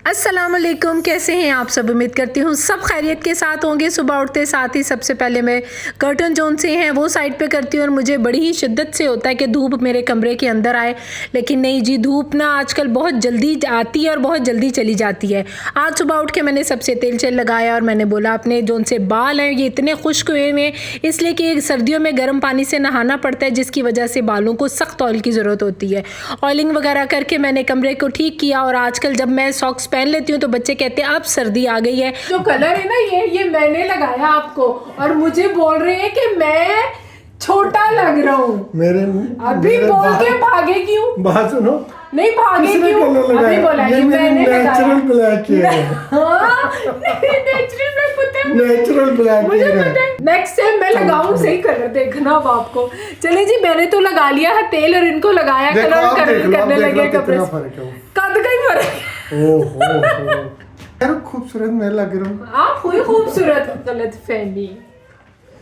अस्सलाम वालेकुम, कैसे हैं आप सब। उम्मीद करती हूँ सब खैरियत के साथ होंगे। सुबह उठते साथ ही सबसे पहले मैं कर्टन जोन से हैं वो साइड पे करती हूँ और मुझे बड़ी ही शिद्दत से होता है कि धूप मेरे कमरे के अंदर आए, लेकिन नहीं जी, धूप ना आजकल बहुत जल्दी आती है और बहुत जल्दी चली जाती है। आज सुबह उठ के मैंने सबसे तेल चल लगाया और मैंने बोला अपने जोन से बाल हैं ये इतने खुश्क हुए हैं, इसलिए कि सर्दियों में गर्म पानी से नहाना पड़ता है, जिसकी वजह से बालों को सख्त ऑयल की ज़रूरत होती है। ऑयलिंग वगैरह करके मैंने कमरे को ठीक किया और आजकल जब मैं सॉक्स पहन लेती हूँ तो बच्चे कहते हैं अब सर्दी आ गई है। जो कलर है ना ये मैंने लगाया आपको और मुझे बोल रहे हैं कि मैं छोटा लग रहा हूँ। मेरे अभी बोल के भागे क्यों? बात सुनो, नहीं भागे क्यों? अभी बोला ये मैंने नेचुरल ब्लैक है। नेचुरल ब्लैक पता है, नेचुरल ब्लैक मुझे पता है। नेक्स्ट टाइम मैं लगाऊं सही कलर देखना अब आपको। चले जी, मैंने तो लगा लिया है तेल और इनको लगाया कलर करने लगे कपड़े। कद का ही फर्क है। यार खूबसूरत मैं लग रहा हूँ। आप हुई खूबसूरत, गलत फहमी।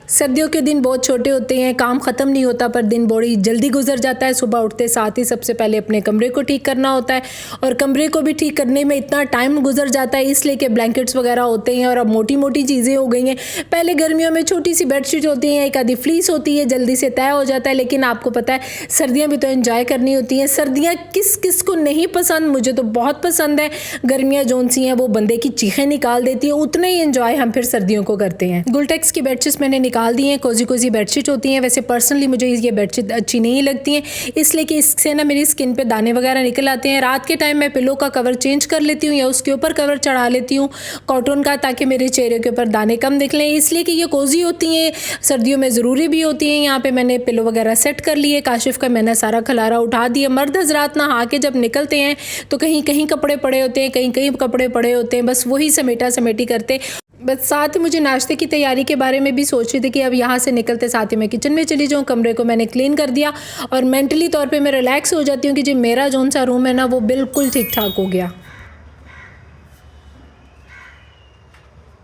सर्दियों के दिन बहुत छोटे होते हैं, काम ख़त्म नहीं होता पर दिन बड़ी जल्दी गुजर जाता है। सुबह उठते साथ ही सबसे पहले अपने कमरे को ठीक करना होता है और कमरे को भी ठीक करने में इतना टाइम गुजर जाता है इसलिए कि ब्लैंकेट्स वगैरह होते हैं और अब मोटी मोटी चीज़ें हो गई हैं। पहले गर्मियों में छोटी सी बेडशीट होती हैं, एक आधी फ्लीस होती है, जल्दी से तय हो जाता है, लेकिन आपको पता है सर्दियाँ भी तो एंजॉय करनी होती हैं। सर्दियाँ किस किस को नहीं पसंद, मुझे तो बहुत पसंद है। गर्मियाँ जोन सी हैं वो बंदे की चीखें निकाल देती है, उतना ही एंजॉय हम फिर सर्दियों को करते हैं। गुलटेक्स की बेडशीट्स मैंने निकाल दी हैं, कोजी कोजी बेडशीट होती हैं। वैसे पर्सनली मुझे ये बेडशीट अच्छी नहीं लगती हैं इसलिए कि इससे ना मेरी स्किन पे दाने वगैरह निकल आते हैं। रात के टाइम मैं पिलो का कवर चेंज कर लेती हूँ या उसके ऊपर कवर चढ़ा लेती हूँ कॉटन का, ताकि मेरे चेहरे के ऊपर दाने कम निकलें, इसलिए कि ये कोजी होती हैं, सर्दियों में ज़रूरी भी होती हैं। यहाँ पे मैंने पिलो वगैरह सेट कर लिए। काशिफ का मैंने सारा खलारा उठा दिया। मर्द हजरात नहा के जब निकलते हैं तो कहीं कहीं कपड़े पड़े होते हैं, कहीं कहीं कपड़े पड़े होते हैं, बस वही समेटा समेटी करते। बस साथ ही मुझे नाश्ते की तैयारी के बारे में भी सोच रही थी कि अब यहाँ से निकलते साथ ही मैं किचन में चली जाऊँ। कमरे को मैंने क्लीन कर दिया और मेंटली तौर पे मैं रिलैक्स हो जाती हूँ कि जी मेरा जोन सा रूम है ना वो बिल्कुल ठीक ठाक हो गया।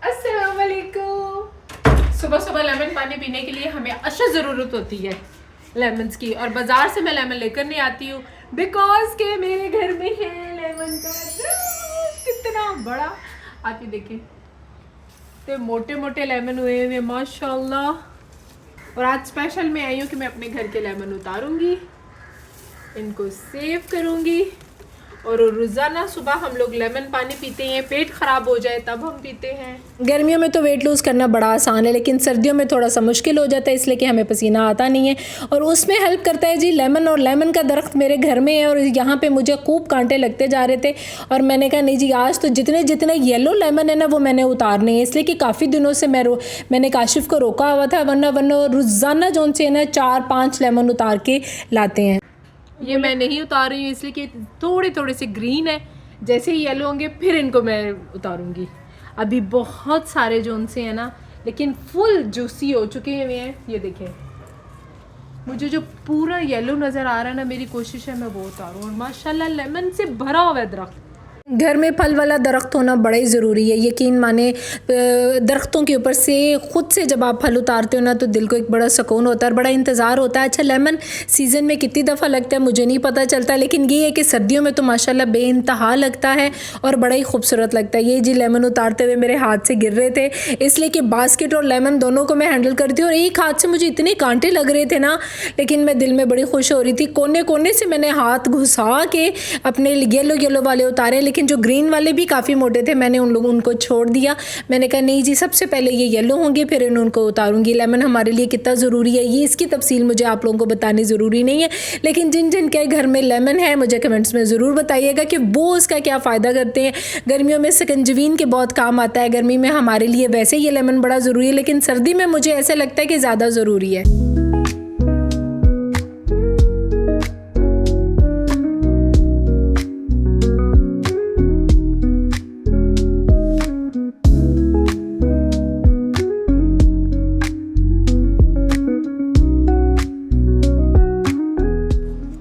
अस्सलाम वालेकुम। सुबह सुबह लेमन पानी पीने के लिए हमें अशद ज़रूरत होती है लेमन्स की, और बाज़ार से मैं लेमन लेकर नहीं आती हूँ बिकॉज के मेरे घर में है लेमन का ट्री कितना बड़ा। आप ये देखें तो मोटे मोटे लेमन हुए हुए माशाल्लाह। और आज स्पेशल मैं आई हूँ कि मैं अपने घर के लेमन उतारूंगी, इनको सेव करूंगी और रोज़ाना सुबह हम लोग लेमन पानी पीते हैं। पेट ख़राब हो जाए तब हम पीते हैं। गर्मियों में तो वेट लूज़ करना बड़ा आसान है, लेकिन सर्दियों में थोड़ा सा मुश्किल हो जाता है इसलिए कि हमें पसीना आता नहीं है और उसमें हेल्प करता है जी लेमन। और लेमन का दरख्त मेरे घर में है और यहाँ पे मुझे खूब कांटे लगते जा रहे थे और मैंने कहा नहीं जी आज तो जितने जितने येलो लेमन है ना वो मैंने उतारने हैं, इसलिए कि काफ़ी दिनों से मैंने काशिफ को रोका हुआ था, वरना रोज़ाना जोन से ना 4-5 लेमन उतार के लाते हैं। ये मैं नहीं उतार रही हूँ इसलिए कि थोड़े थोड़े से ग्रीन है, जैसे ही येलो होंगे फिर इनको मैं उतारूंगी। अभी बहुत सारे जोन से हैं ना, लेकिन फुल जूसी हो चुके हुए हैं। ये देखें, मुझे जो पूरा येलो नज़र आ रहा है ना, मेरी कोशिश है मैं वो उतारूँ। और माशाल्लाह लेमन से भरा हुआ है दरख्त। घर में फल वाला दरख्त होना बड़ा ही ज़रूरी है। यकीन माने दरख्तों के ऊपर से ख़ुद से जब आप फल उतारते हो ना तो दिल को एक बड़ा सुकून होता है और बड़ा इंतज़ार होता है। अच्छा लेमन सीज़न में कितनी दफ़ा लगता है मुझे नहीं पता चलता, लेकिन ये है कि सर्दियों में तो माशाल्लाह बेइंतहा लगता है और बड़ा ही खूबसूरत लगता है। ये जी लेमन उतारते हुए मेरे हाथ से गिर रहे थे, इसलिए कि बास्केट और लेमन दोनों को मैं हैंडल करती हूँ और एक हाथ से मुझे इतने कांटे लग रहे थे ना, लेकिन मैं दिल में बड़ी खुश हो रही थी। कोने कोने से मैंने हाथ घुसा के अपने येलो वाले उतारे, लेकिन जो ग्रीन वाले भी काफ़ी मोटे थे मैंने उनको छोड़ दिया। मैंने कहा नहीं जी सबसे पहले ये येलो होंगे फिर उनको उतारूंगी। लेमन हमारे लिए कितना ज़रूरी है ये इसकी तफसील मुझे आप लोगों को बतानी ज़रूरी नहीं है, लेकिन जिन जिन के घर में लेमन है मुझे कमेंट्स में ज़रूर बताइएगा कि वो उसका क्या फ़ायदा करते हैं। गर्मियों में सकंजवीन के बहुत काम आता है, गर्मी में हमारे लिए वैसे ये लेमन बड़ा ज़रूरी है, लेकिन सर्दी में मुझे ऐसा लगता है कि ज़्यादा ज़रूरी है।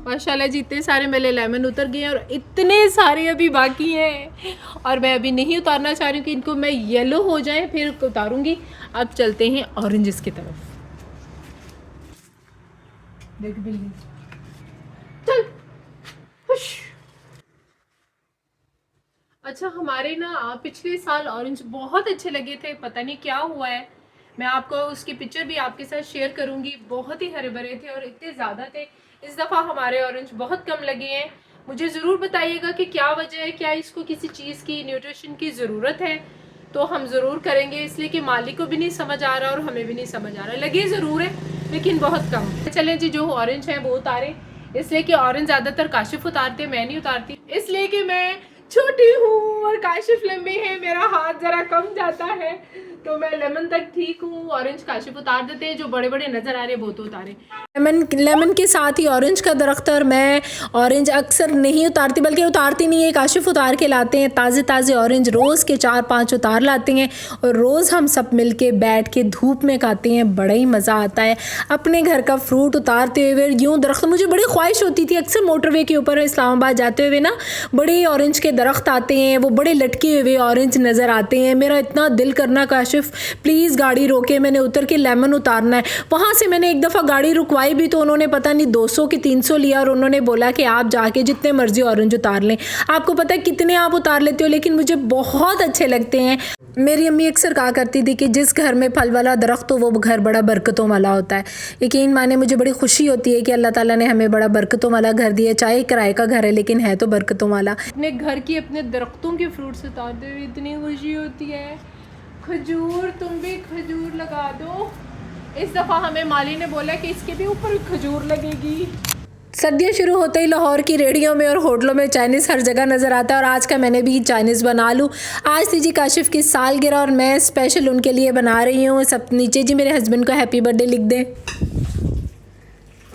माशाल्लाह जी इतने सारे मेरे लेमन उतर गए हैं और इतने सारे अभी बाकी हैं और मैं अभी नहीं उतारना चाह रही हूँ कि इनको मैं येलो हो जाए फिर उतारूंगी। अब चलते हैं ऑरेंजेस की तरफ। देख बिल्ली चल, अच्छा, हमारे ना पिछले साल ऑरेंज बहुत अच्छे लगे थे, पता नहीं क्या हुआ है। मैं आपको उसकी पिक्चर भी आपके साथ शेयर करूंगी। बहुत ही हरे भरे थे और इतने ज़्यादा थे। इस दफ़ा हमारे ऑरेंज बहुत कम लगे हैं। मुझे ज़रूर बताइएगा कि क्या वजह है, क्या इसको किसी चीज़ की न्यूट्रिशन की ज़रूरत है। तो हम ज़रूर करेंगे, इसलिए कि मालिक को भी नहीं समझ आ रहा और हमें भी नहीं समझ आ रहा। लगे ज़रूर है लेकिन बहुत कम। चलें जी, जो ऑरेंज है वो उतारें, इसलिए कि ऑरेंज ज़्यादातर काशिफ उतारते, मैं नहीं उतारती, इसलिए कि मैं छोटी हूँ और काशिफ लंबे हैं, मेरा हाथ ज़रा कम जाता है, तो मैं लेमन तक ठीक हूँ। ऑरेंज काशिफ उतार देते हैं, जो बड़े बड़े नज़र आ रहे हैं वो तो उतारे। लेमन के साथ ही ऑरेंज का दरख्त, और मैं ऑरेंज अक्सर नहीं उतारती, बल्कि उतारती नहीं है, काशिफ उतार के लाते हैं। ताज़े ताज़े ऑरेंज रोज़ के 4-5 उतार लाते हैं और रोज़ हम सब मिल के बैठ के धूप में खाते हैं। बड़ा ही मज़ा आता है अपने घर का फ्रूट उतारते हुए। यूँ दरख्त, मुझे बड़ी ख्वाहिश होती थी, अक्सर मोटरवे के ऊपर इस्लामाबाद जाते हुए ना बड़े ऑरेंज के दरख्त आते हैं, वो बड़े लटके हुए ऑरेंज नज़र आते हैं। मेरा इतना दिल करना काशिफ प्लीज़ गाड़ी रोके, मैंने उतर के लेमन उतारना है। वहाँ से मैंने एक दफ़ा गाड़ी रुकवाई भी, तो उन्होंने पता नहीं 200 की 300 लिया और उन्होंने बोला कि आप जाके जितने मर्जी ऑरेंज उतार लें। आपको पता है कितने आप उतार लेते हो, लेकिन मुझे बहुत अच्छे लगते हैं। मेरी अम्मी अक्सर कहा करती थी कि जिस घर में फल वाला दरख्त हो वो घर बड़ा बरकतों वाला होता है। यकीन माने मुझे बड़ी खुशी होती है कि अल्लाह ताला ने हमें बड़ा बरकतों वाला घर दिया, चाहे किराए का घर है लेकिन है तो बरकतों वाला। अपने घर की अपने दरख्तों के फ्रूट्स उतारते हुए इतनी खुशी होती है। खजूर, तुम भी खजूर लगा दो। इस दफ़ा हमें माली ने बोला कि इसके भी ऊपर खजूर लगेगी। सर्दियाँ शुरू होते ही लाहौर की रेहड़ियों में और होटलों में चाइनीज़ हर जगह नज़र आता है, और आज का मैंने भी चाइनीज़ बना लूँ। आज थी जी काशिफ की सालगिरह और मैं स्पेशल उनके लिए बना रही हूँ। सब नीचे जी मेरे हस्बैंड को हैप्पी बर्थडे लिख दें।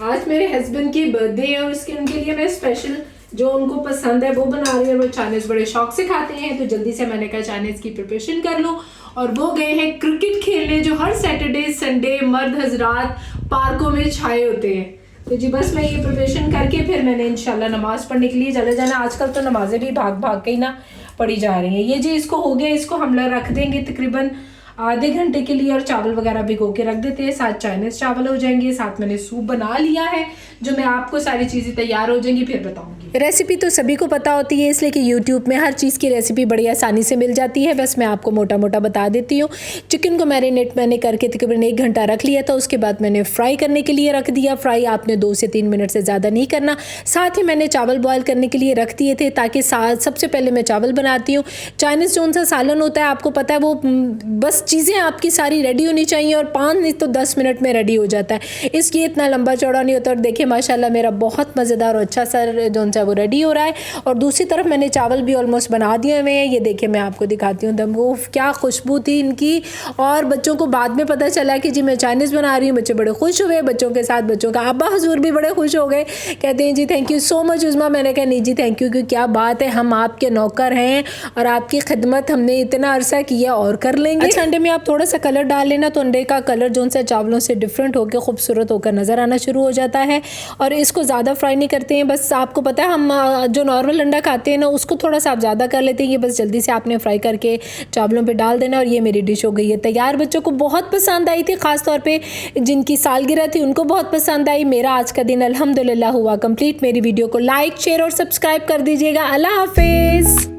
आज मेरे हस्बैंड की बर्थडे है और उनके लिए मैं स्पेशल जो उनको पसंद है वो बना रही हूँ। वो चाइनीज़ बड़े शौक से खाते हैं, तो जल्दी से मैंने कहा चाइनीज़ की प्रिपरेशन कर लूँ। और वो गए हैं क्रिकेट खेलने, जो हर सैटरडे संडे मर्द हजरात पार्कों में छाए होते हैं। तो जी बस मैं ये प्रिपरेशन करके फिर मैंने इंशाल्लाह नमाज़ पढ़ने के लिए चले जाना। आजकल तो नमाज़ें भी भाग भाग के ही ना पढ़ी जा रही हैं। ये जी इसको हो गया, इसको हम लोग रख देंगे तकरीबन आधे घंटे के लिए, और चावल वगैरह भिगो के रख देते हैं। साथ चाइनीज़ चावल हो जाएंगे, साथ मैंने सूप बना लिया है, जो मैं आपको सारी चीज़ें तैयार हो जाएंगी फिर बताऊंगी। रेसिपी तो सभी को पता होती है, इसलिए कि यूट्यूब में हर चीज़ की रेसिपी बड़ी आसानी से मिल जाती है। बस मैं आपको मोटा मोटा बता देती हूँ। चिकन को मैरिनेट मैंने करके तकरीबन 1 घंटा रख लिया था। उसके बाद मैंने फ्राई करने के लिए रख दिया। फ्राई आपने 2 से 3 मिनट से ज़्यादा नहीं करना। साथ ही मैंने चावल बॉयल करने के लिए रख दिए थे, ताकि सबसे पहले मैं चावल बनाती हूँ। चाइनीज़ जो सा सालन होता है आपको पता है, वो बस चीज़ें आपकी सारी रेडी होनी चाहिए और 5 नहीं तो 10 मिनट में रेडी हो जाता है। इसलिए इतना लंबा चौड़ा नहीं होता। और देखिए माशाल्लाह मेरा बहुत मज़ेदार और अच्छा सा जो सा वो रेडी हो रहा है। और दूसरी तरफ मैंने चावल भी ऑलमोस्ट बना दिए हुए हैं। ये देखिए मैं आपको दिखाती हूँ दम, वो क्या खुशबू थी इनकी। और बच्चों को बाद में पता चला कि जी मैं चाइनीज़ बना रही हूँ। बच्चे बड़े खुश हुए, बच्चों के साथ बच्चों का अब्बा हजूर भी बड़े खुश हो गए, कहते हैं जी थैंक यू सो मच उज़मा। मैंने कहा नहीं जी थैंक यू, क्योंकि क्या बात है, हम आपके नौकर हैं और आपकी खिदमत हमने इतना अरसा किया और कर लेंगे। अच्छा, अंडे में आप थोड़ा सा कलर डाल लेना तो अंडे का कलर जो सा चावलों से डिफरेंट होकर खूबसूरत होकर नज़र आना शुरू हो जाता है। और इसको ज़्यादा फ्राई नहीं करते हैं, बस आपको पता है हम जो नॉर्मल अंडा खाते हैं ना उसको थोड़ा सा आप ज़्यादा कर लेते हैं। ये बस जल्दी से आपने फ्राई करके चावलों पे डाल देना। और ये मेरी डिश हो गई है तैयार। बच्चों को बहुत पसंद आई थी, ख़ास तौर पे जिनकी सालगिरह थी उनको बहुत पसंद आई। मेरा आज का दिन अल्हम्दुलिल्लाह हुआ कंप्लीट। मेरी वीडियो को लाइक शेयर और सब्सक्राइब कर दीजिएगा। अल्लाह हाफिज़।